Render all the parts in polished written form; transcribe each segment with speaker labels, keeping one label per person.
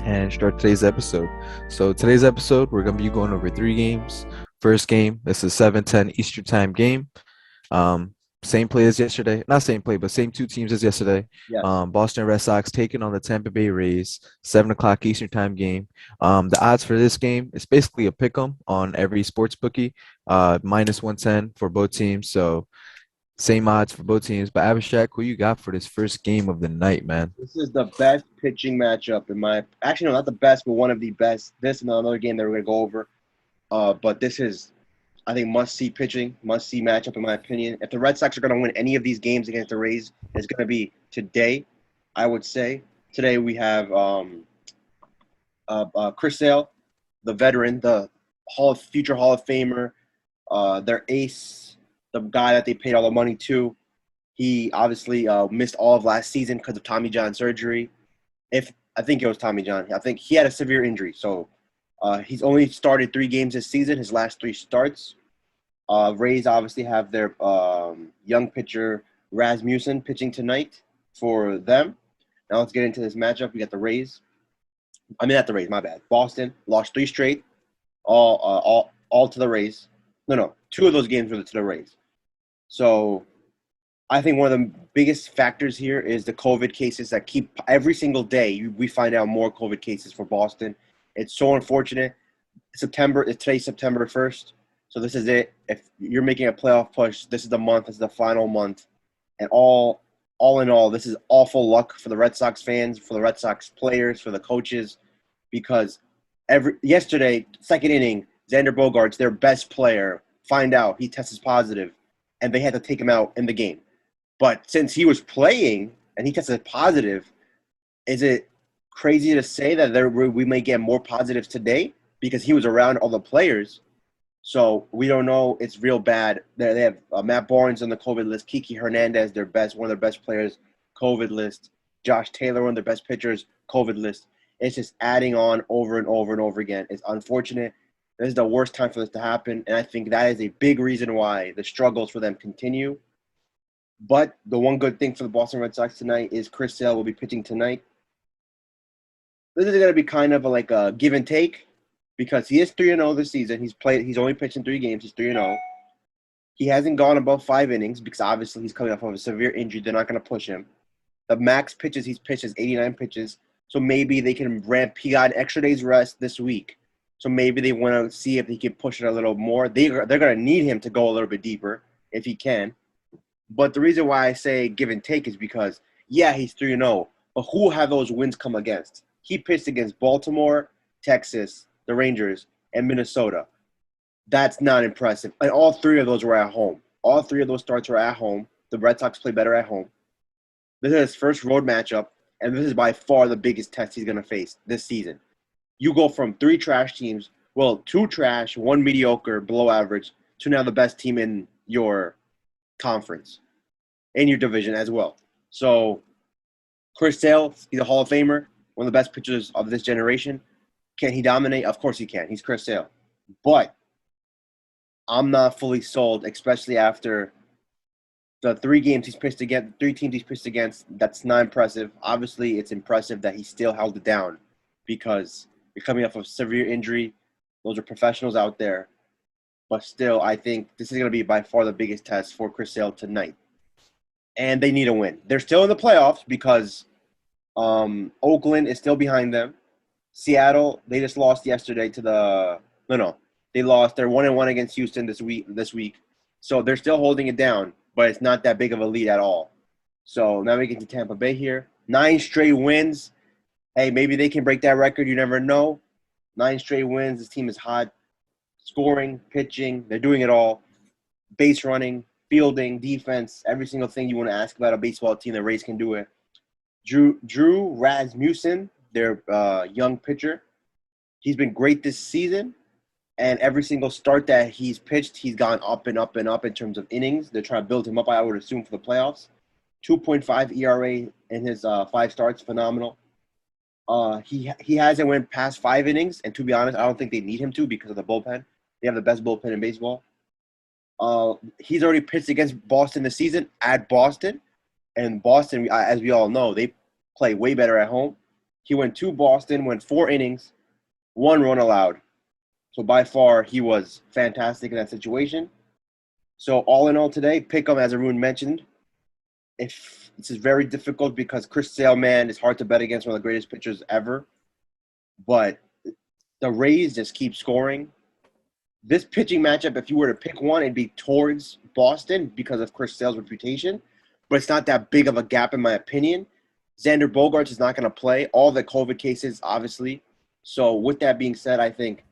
Speaker 1: and start today's episode. So today's episode, we're gonna be going over three games. First game, it's a 7:10 Eastern Time game. Um, Same play as yesterday. Not same play, but same two teams as yesterday.
Speaker 2: Yes.
Speaker 1: Boston Red Sox taking on the Tampa Bay Rays, 7 o'clock Eastern Time game. The odds for this game, it's basically a pick 'em on every sports bookie, minus 110 for both teams. So same odds for both teams. But Abhishek, who you got for this first game of the night, man?
Speaker 2: This is the best pitching matchup in my actually no, not the best, but one of the best. This and another game that we're gonna go over. But this is I think must see pitching, must see matchup in my opinion. If the Red Sox are gonna win any of these games against the Rays, it's gonna be today, I would say. Today we have Chris Sale, the veteran, the future Hall of Famer, their ace, the guy that they paid all the money to. He obviously missed all of last season because of Tommy John surgery. If I think it was Tommy John, I think he had a severe injury. So he's only started 3 games this season. His last 3 starts. Rays obviously have their young pitcher Rasmussen pitching tonight for them. Now let's get into this matchup. We got the Rays. I mean, not the Rays. My bad. Boston lost 3 straight. All to the Rays. No. 2 of those games were to the Rays. So I think one of the biggest factors here is the COVID cases that keep every single day we find out more COVID cases for Boston. It's so unfortunate. Today's September 1st. So this is it. If you're making a playoff push, this is the month. This is the final month. And all in all, this is awful luck for the Red Sox fans, for the Red Sox players, for the coaches, because yesterday, second inning, Xander Bogaerts, their best player, find out he tests positive, and they had to take him out in the game. But since he was playing and he tested positive, is it crazy to say that we may get more positives today because he was around all the players? So we don't know. It's real bad. They have Matt Barnes on the COVID list, Kiki Hernandez, one of their best players, COVID list, Josh Taylor, one of their best pitchers, COVID list. It's just adding on over and over and over again. It's unfortunate. This is the worst time for this to happen, and I think that is a big reason why the struggles for them continue. But the one good thing for the Boston Red Sox tonight is Chris Sale will be pitching tonight. This is going to be kind of like a give and take because he is 3-0 this season. He's only pitched in 3 games. He's 3-0. He hasn't gone above 5 innings because obviously he's coming off of a severe injury. They're not going to push him. The max pitches he's pitched is 89 pitches. So maybe they can ramp. He got an extra day's rest this week. So maybe they want to see if he can push it a little more. They're going to need him to go a little bit deeper if he can. But the reason why I say give and take is because, yeah, he's 3-0, but who have those wins come against? He pitched against Baltimore, Texas, the Rangers, and Minnesota. That's not impressive. And all 3 of those were at home. All 3 of those starts were at home. The Red Sox play better at home. This is his first road matchup, and this is by far the biggest test he's going to face this season. You go from 3 trash teams, 2 trash, 1 mediocre, below average, to now the best team in your conference, in your division as well. So Chris Sale, he's a Hall of Famer, one of the best pitchers of this generation. Can he dominate? Of course he can. He's Chris Sale. But I'm not fully sold, especially after the 3 teams he's pitched against. That's not impressive. Obviously, it's impressive that he still held it down because you're coming off of a severe injury. Those are professionals out there. But still, I think this is going to be by far the biggest test for Chris Sale tonight. And they need a win. They're still in the playoffs because Oakland is still behind them. Seattle, they just lost yesterday to the – no. They lost. They're 1-1 against Houston this week. So they're still holding it down, but it's not that big of a lead at all. So now we get to Tampa Bay here. 9 straight wins. Hey, maybe they can break that record. You never know. 9 straight wins. This team is hot. Scoring, pitching, they're doing it all. Base running, fielding, defense, every single thing you want to ask about a baseball team, the Rays can do it. Drew Rasmussen, their young pitcher, he's been great this season. And every single start that he's pitched, he's gone up and up and up in terms of innings. They're trying to build him up, I would assume, for the playoffs. 2.5 ERA in his 5 starts, phenomenal. He hasn't went past 5 innings, and to be honest, I don't think they need him to because of the bullpen. They have the best bullpen in baseball. He's already pitched against Boston this season at Boston. And Boston, as we all know, they play way better at home. He went to Boston, went 4 innings, 1 run allowed. So by far, he was fantastic in that situation. So all in all today, pick him, as Arun mentioned. If this is very difficult because Chris Sale, man, is hard to bet against, one of the greatest pitchers ever. But the Rays just keep scoring. This pitching matchup, if you were to pick one, it'd be towards Boston because of Chris Sale's reputation. But it's not that big of a gap, in my opinion. Xander Bogaerts is not going to play. All the COVID cases, obviously. So with that being said, I think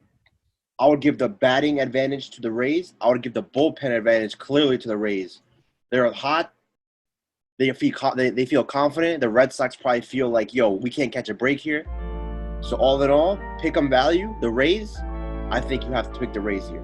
Speaker 2: I would give the batting advantage to the Rays. I would give the bullpen advantage clearly to the Rays. They're hot. They feel confident. The Red Sox probably feel like, yo, we can't catch a break here. So all in all, pick 'em value, the Rays. I think you have to pick the Rays here.